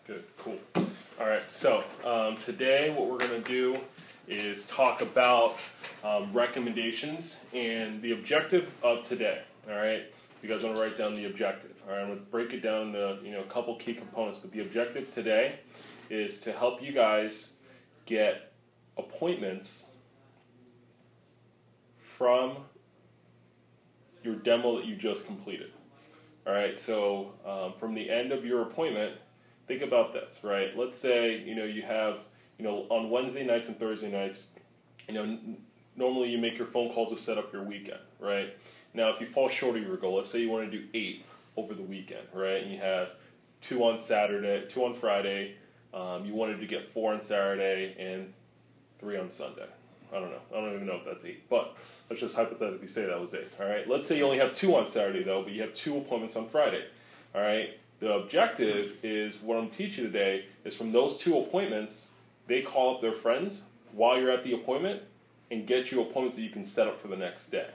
Good, cool. All right, so today what we're going to do is talk about recommendations and the objective of today. All right, you guys want to write down the objective. All right, I'm going to break it down into a couple key components, but the objective today is to help you guys get appointments from your demo that you just completed. All right, so from the end of your appointment, think about this, right? Let's say, you have, on Wednesday nights and Thursday nights, normally you make your phone calls to set up your weekend, right? Now, if you fall short of your goal, let's say you want to do 8 over the weekend, right? And you have 2 on Saturday, 2 on Friday, you wanted to get 4 on Saturday and 3 on Sunday. I don't know. I don't even know if that's 8, but let's just hypothetically say that was 8, all right? Let's say you only have 2 on Saturday, though, but you have 2 appointments on Friday, all right? The objective is, what I'm teaching today, is from those 2 appointments, they call up their friends while you're at the appointment and get you appointments that you can set up for the next day.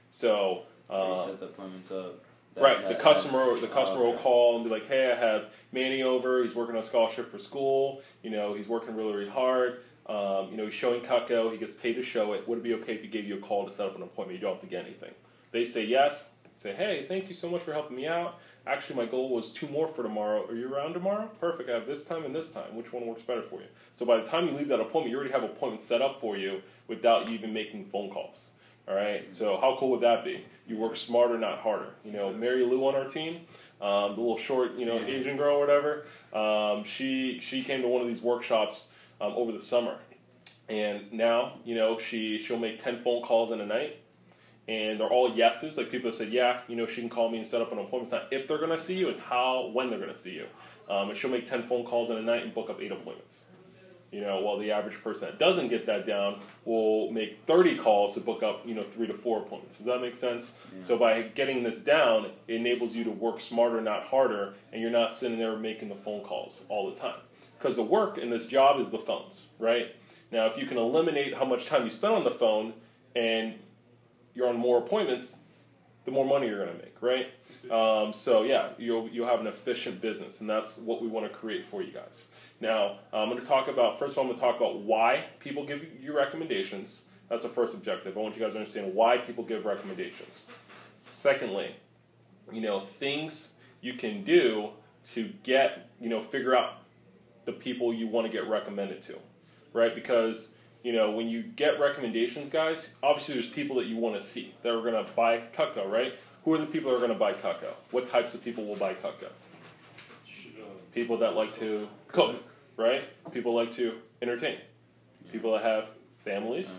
So, you set the appointments up. The customer will call and be like, hey, I have Manny over, he's working on a scholarship for school, he's working really, really hard, he's showing Cutco, he gets paid to show it. Would it be okay if he gave you a call to set up an appointment? You don't have to get anything. They say yes, say, hey, thank you so much for helping me out. Actually, my goal was 2 more for tomorrow. Are you around tomorrow? Perfect, I have this time and this time. Which one works better for you? So by the time you leave that appointment, you already have appointments set up for you without you even making phone calls. All right, so how cool would that be? You work smarter, not harder. Mary Lou on our team, the little short, Asian girl or whatever, she came to one of these workshops over the summer. And now, she'll make 10 phone calls in a night. And they're all yeses, like people that said, yeah, she can call me and set up an appointment. It's not if they're going to see you, it's when they're going to see you. And she'll make 10 phone calls in a night and book up 8 appointments. While the average person that doesn't get that down will make 30 calls to book up, 3 to 4 appointments. Does that make sense? Yeah. So by getting this down, it enables you to work smarter, not harder, and you're not sitting there making the phone calls all the time. Because the work in this job is the phones, right? Now, if you can eliminate how much time you spend on the phone and you're on more appointments, the more money you're going to make, right? So yeah, you'll have an efficient business, and that's what we want to create for you guys. Now, I'm going to talk about, first of all, I'm going to talk about why people give you recommendations. That's the first objective. I want you guys to understand why people give recommendations. Secondly, things you can do to get, figure out the people you want to get recommended to, right? Because when you get recommendations, guys, obviously there's people that you want to see that are going to buy Cutco, right? Who are the people that are going to buy Cutco? What types of people will buy Cutco? People that like to cook, right? People like to entertain. People that have families,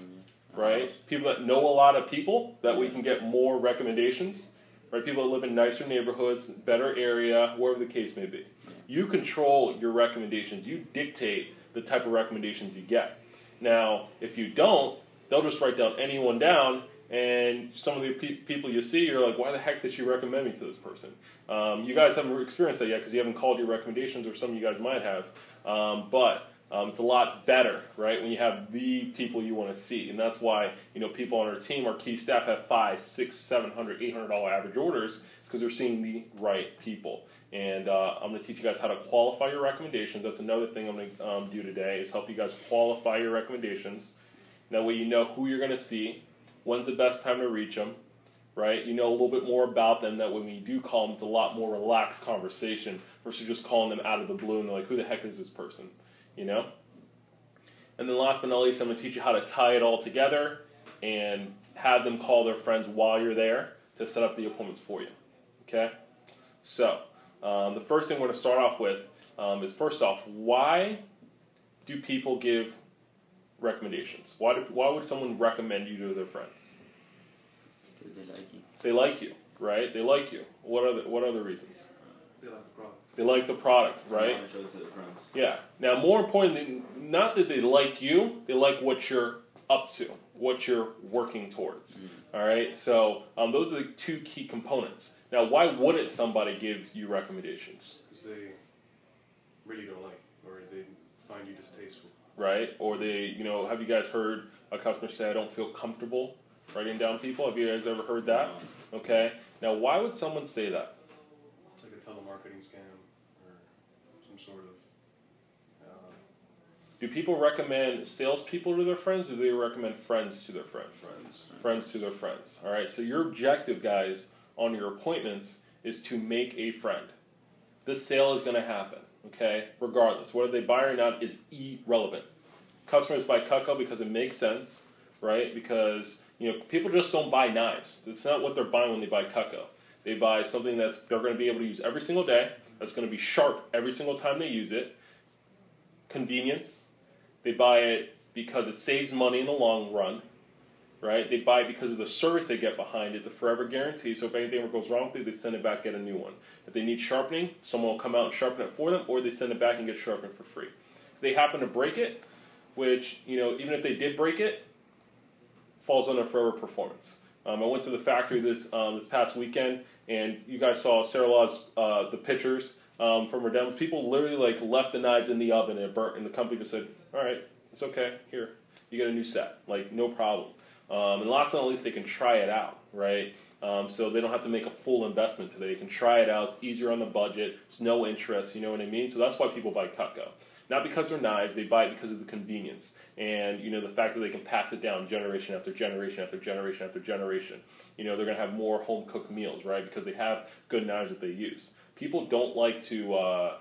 right? People that know a lot of people that we can get more recommendations, right? People that live in nicer neighborhoods, better area, wherever the case may be. You control your recommendations. You dictate the type of recommendations you get. Now, if you don't, they'll just write down anyone down, and some of the people you see, you're like, why the heck did she recommend me to this person? You guys haven't experienced that yet because you haven't called your recommendations, or some of you guys might have. But it's a lot better, right, when you have the people you want to see. And that's why, people on our team, our key staff, have $500, $600, $700, $800 average orders, because they're seeing the right people. And I'm going to teach you guys how to qualify your recommendations. That's another thing I'm going to do today, is help you guys qualify your recommendations. That way you know who you're going to see, when's the best time to reach them, right? You know a little bit more about them. That way when you do call them, it's a lot more relaxed conversation versus just calling them out of the blue and they're like, who the heck is this person, And then last but not least, I'm going to teach you how to tie it all together and have them call their friends while you're there to set up the appointments for you, okay? So, the first thing we're going to start off with is, first off, why do people give recommendations? Why would someone recommend you to their friends? Because they like you. They like you, right? They like you. What other reasons? They like the product. They like the product, right? They want to show it to their friends. Yeah. Now, more importantly, not that they like you, they like what you're up to, what you're working towards. All right? So those are the 2 key components. Now, why wouldn't somebody give you recommendations? Because they really don't like, or they find you distasteful. Right? Or they, have you guys heard a customer say, I don't feel comfortable writing down people? Have you guys ever heard that? No. Okay. Now, why would someone say that? It's like a telemarketing scam or some sort of Do people recommend salespeople to their friends, or do they recommend friends to their friends? Friends to their friends. All right. So your objective, guys, on your appointments is to make a friend. This sale is going to happen. Okay. Regardless, whether they buy or not is irrelevant. Customers buy Cutco because it makes sense, right? Because people just don't buy knives. It's not what they're buying when they buy Cutco. They buy something they're going to be able to use every single day. That's going to be sharp every single time they use it. Convenience. They buy it because it saves money in the long run, right? They buy it because of the service they get behind it, the forever guarantee. So if anything ever goes wrong with it, they send it back, get a new one. If they need sharpening, someone will come out and sharpen it for them, or they send it back and get sharpened for free. If they happen to break it, which, even if they did break it, falls under forever performance. I went to the factory this past weekend, and you guys saw Sarah Law's the pictures from her demos. People literally left the knives in the oven and it burnt, and the company just said, "All right, it's okay. Here, you get a new set. No problem." And last but not least, they can try it out, right? So they don't have to make a full investment today. They can try it out. It's easier on the budget. It's no interest. You know what I mean? So that's why people buy Cutco. Not because they're knives, they buy it because of the convenience and the fact that they can pass it down generation after generation after generation after generation. They're going to have more home cooked meals, right? Because they have good knives that they use. People don't like to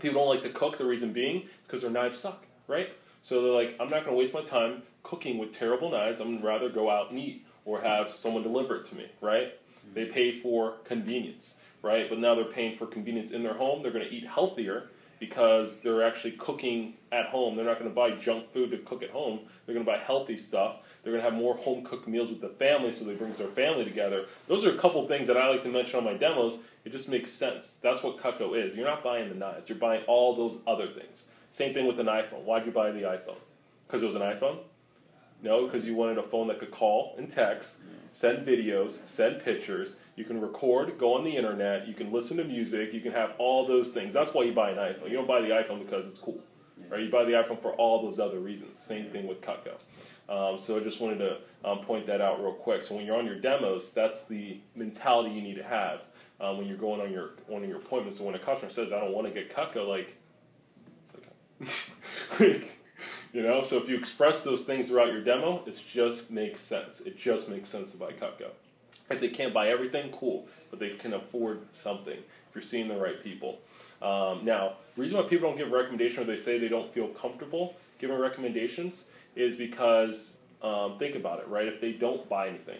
cook. The reason being is because their knives suck, right? So they're like, I'm not going to waste my time cooking with terrible knives. I'm going to rather go out and eat or have someone deliver it to me, right? They pay for convenience, right? But now they're paying for convenience in their home. They're going to eat healthier because they're actually cooking at home. They're not going to buy junk food to cook at home. They're going to buy healthy stuff. They're going to have more home-cooked meals with the family, so they bring their family together. Those are a couple things that I like to mention on my demos. It just makes sense. That's what Cutco is. You're not buying the knives. You're buying all those other things. Same thing with an iPhone. Why'd you buy the iPhone? Because it was an iPhone? No, because you wanted a phone that could call and text, send videos, send pictures. You can record, go on the internet, you can listen to music, you can have all those things. That's why you buy an iPhone. You don't buy the iPhone because it's cool, right? You buy the iPhone for all those other reasons. Same thing with Cutco. So I just wanted to point that out real quick. So when you're on your demos, that's the mentality you need to have when you're going on one of your appointments. So when a customer says, "I don't want to get Cutco," it's okay. So if you express those things throughout your demo, it just makes sense. It just makes sense to buy Cutco. If they can't buy everything, cool, but they can afford something if you're seeing the right people. Now, the reason why people don't give recommendations or they say they don't feel comfortable giving recommendations is because, think about it, right? If they don't buy anything,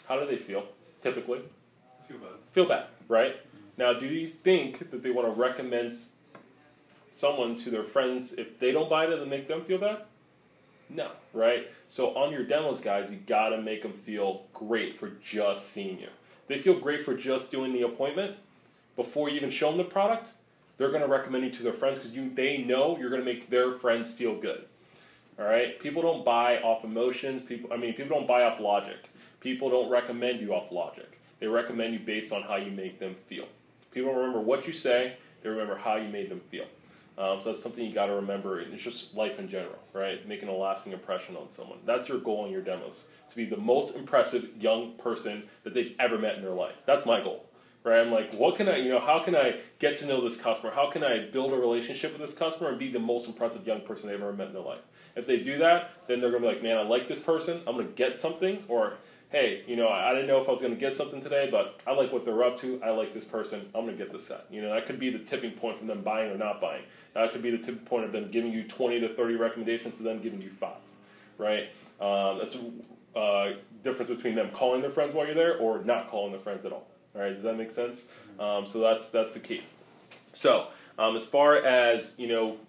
how do they feel, typically? Feel bad. Feel bad, right? Now, do you think that they want to recommend someone to their friends if they don't buy it and make them feel bad? No, right? So on your demos, guys, you got to make them feel great for just seeing you. If they feel great for just doing the appointment before you even show them the product, they're going to recommend you to their friends because they know you're going to make their friends feel good. All right? People don't buy off emotions. People don't buy off logic. People don't recommend you off logic. They recommend you based on how you make them feel. People don't remember what you say. They remember how you made them feel. So that's something you got to remember. It's just life in general, right? Making a lasting impression on someone. That's your goal in your demos, to be the most impressive young person that they've ever met in their life. That's my goal, right? I'm like, how can I get to know this customer? How can I build a relationship with this customer and be the most impressive young person they've ever met in their life? If they do that, then they're going to be like, man, I like this person. I'm going to get something. Or, hey, I didn't know if I was going to get something today, but I like what they're up to. I like this person. I'm going to get this set. That could be the tipping point from them buying or not buying. That could be the tipping point of them giving you 20 to 30 recommendations to them giving you 5, right? That's a difference between them calling their friends while you're there or not calling their friends at all. All right, does that make sense? So that's the key. So as far as,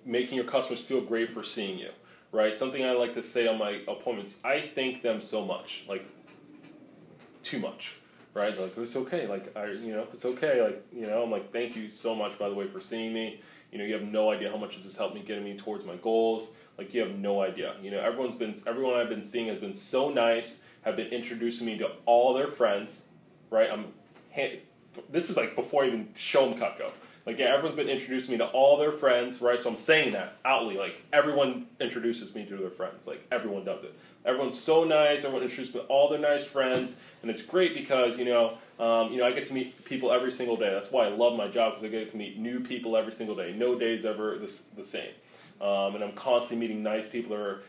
making your customers feel great for seeing you, right? Something I like to say on my appointments, I thank them so much, too much, right? It's okay, it's okay, I'm like, thank you so much, by the way, for seeing me. You have no idea how much this has helped me getting me towards my goals. You have no idea. Everyone I've been seeing has been so nice, have been introducing me to all their friends, right? This is before I even show them Cutco. Everyone's been introducing me to all their friends, right? So I'm saying that outly, everyone introduces me to their friends. Everyone does it. Everyone's so nice. Everyone introduces me to all their nice friends, and it's great because I get to meet people every single day. That's why I love my job, because I get to meet new people every single day. No day's ever the same. and I'm constantly meeting nice people that are,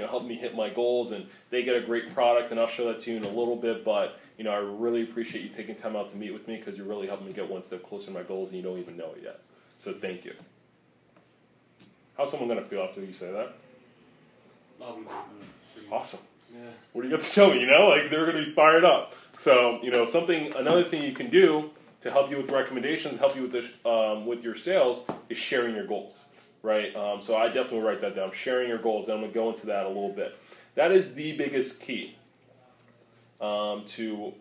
helping me hit my goals, and they get a great product, and I'll show that to you in a little bit, but, I really appreciate you taking time out to meet with me because you're really helping me get one step closer to my goals, and you don't even know it yet. So thank you. How's someone going to feel after you say that? Awesome. Yeah. What do you got to tell me? Like they're going to be fired up. So, another thing you can do to help you with recommendations, help you with this, with your sales, is sharing your goals, right? So I definitely write that down. Sharing your goals, and I'm going to go into that a little bit. That is the biggest key to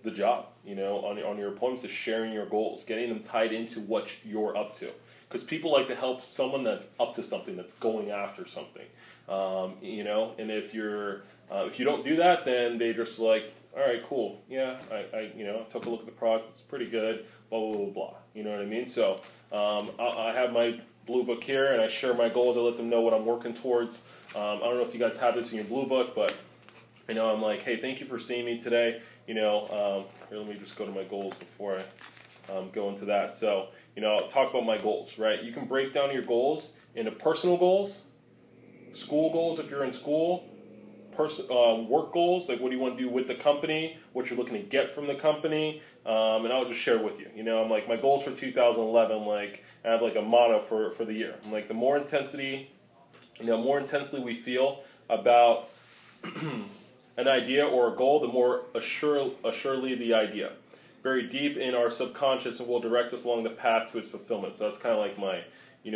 the job. On your appointments, is sharing your goals, getting them tied into what you're up to. Because people like to help someone that's up to something, that's going after something, and if you don't do that, then they just like, all right, cool, yeah, I took a look at the product, it's pretty good, blah blah blah blah. You know what I mean? So I have my blue book here, and I share my goals. I let them know what I'm working towards. I don't know if you guys have this in your blue book, but I'm like, hey, thank you for seeing me today. Here, let me just go to my goals before I go into that. So. I'll talk about my goals, right? You can break down your goals into personal goals, school goals if you're in school, work goals, like what do you want to do with the company, what you're looking to get from the company, and I'll just share with you. I'm like, my goals for 2011, like, I have like a motto for the year. I'm like, the more intensely we feel about an idea or a goal, the more assuredly the idea. Very deep in our subconscious and will direct us along the path to its fulfillment. So that's kind of like my,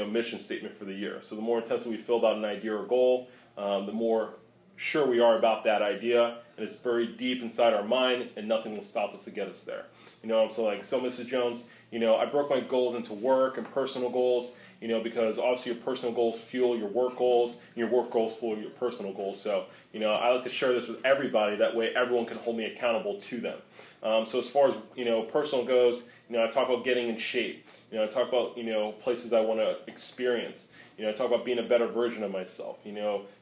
mission statement for the year. So the more intensely we feel about an idea or goal, the more sure we are about that idea, and it's very deep inside our mind, and nothing will stop us to get us there. So Mrs. Jones, I broke my goals into work and personal goals, because obviously your personal goals fuel your work goals, and your work goals fuel your personal goals. So, I like to share this with everybody. That way everyone can hold me accountable to them. So as far as, personal goes, I talk about getting in shape. I talk about, places I want to experience. I talk about being a better version of myself,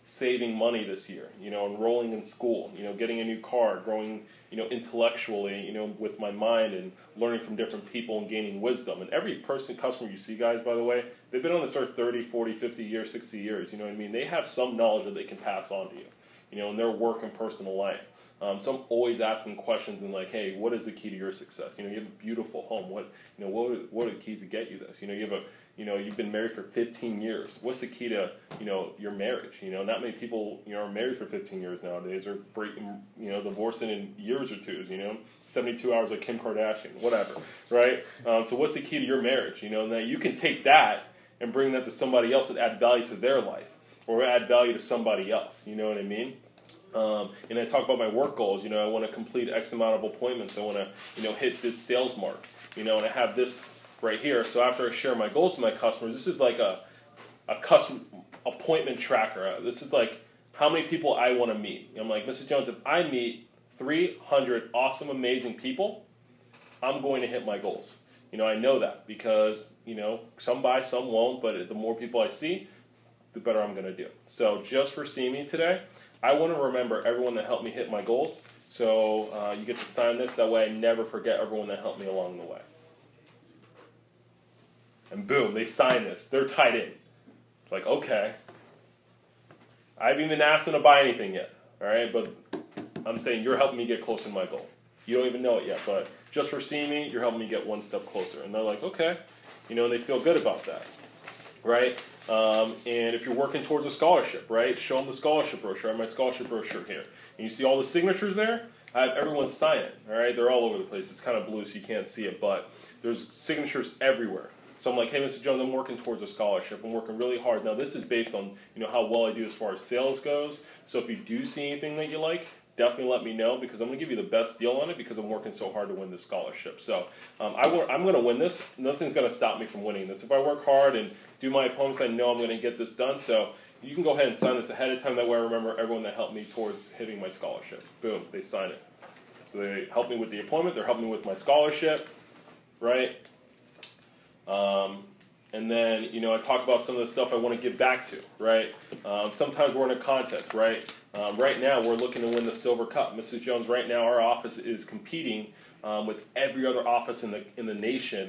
saving money this year, enrolling in school, getting a new car, growing, intellectually, with my mind and learning from different people and gaining wisdom. And every customer you see, guys, by the way, they've been on this earth 30, 40, 50 years, 60 years, They have some knowledge that they can pass on to you, in their work and personal life. So I'm always asking questions and like, hey, what is the key to your success? You have a beautiful home. What are the keys to get you this? You've been married for 15 years. What's the key to, your marriage? Not many people, are married for 15 years nowadays, or breaking, divorcing in years or twos, 72 hours like Kim Kardashian, whatever, right? So what's the key to your marriage? Now you can take that and bring that to somebody else and add value to their life, or add value to somebody else. You know what I mean? And I talk about my work goals. I want to complete X amount of appointments. I want to, hit this sales mark. And I have this right here. So after I share my goals with my customers, this is like a custom appointment tracker. This is like how many people I want to meet. I'm like, Mrs. Jones, if I meet 300 awesome, amazing people, I'm going to hit my goals. I know that because, some buy, some won't, but the more people I see, the better I'm going to do. So just for seeing me today, I want to remember everyone that helped me hit my goals. So you get to sign this. That way I never forget everyone that helped me along the way. And boom, they sign this. They're tied in. Like, okay. I haven't even asked them to buy anything yet. All right? But I'm saying you're helping me get closer to my goal. You don't even know it yet. But just for seeing me, you're helping me get one step closer. And they're like, okay. And they feel good about that. Right? And if you're working towards a scholarship, right, show them the scholarship brochure. I have my scholarship brochure here. And you see all the signatures there? I have everyone sign it, all right? They're all over the place. It's kind of blue, so you can't see it, but there's signatures everywhere. So I'm like, hey, Mr. Jones, I'm working towards a scholarship. I'm working really hard. Now, this is based on, how well I do as far as sales goes. So if you do see anything that you like, definitely let me know, because I'm going to give you the best deal on it because I'm working so hard to win this scholarship. So I'm going to win this. Nothing's going to stop me from winning this. If I work hard and do my appointments, I know I'm going to get this done. So you can go ahead and sign this ahead of time. That way I remember everyone that helped me towards hitting my scholarship. Boom, they sign it. So they help me with the appointment. They're helping me with my scholarship, right? And then, I talk about some of the stuff I want to give back to, right? Sometimes we're in a contest, right? Right now, we're looking to win the Silver Cup. Mrs. Jones, right now, our office is competing with every other office in the nation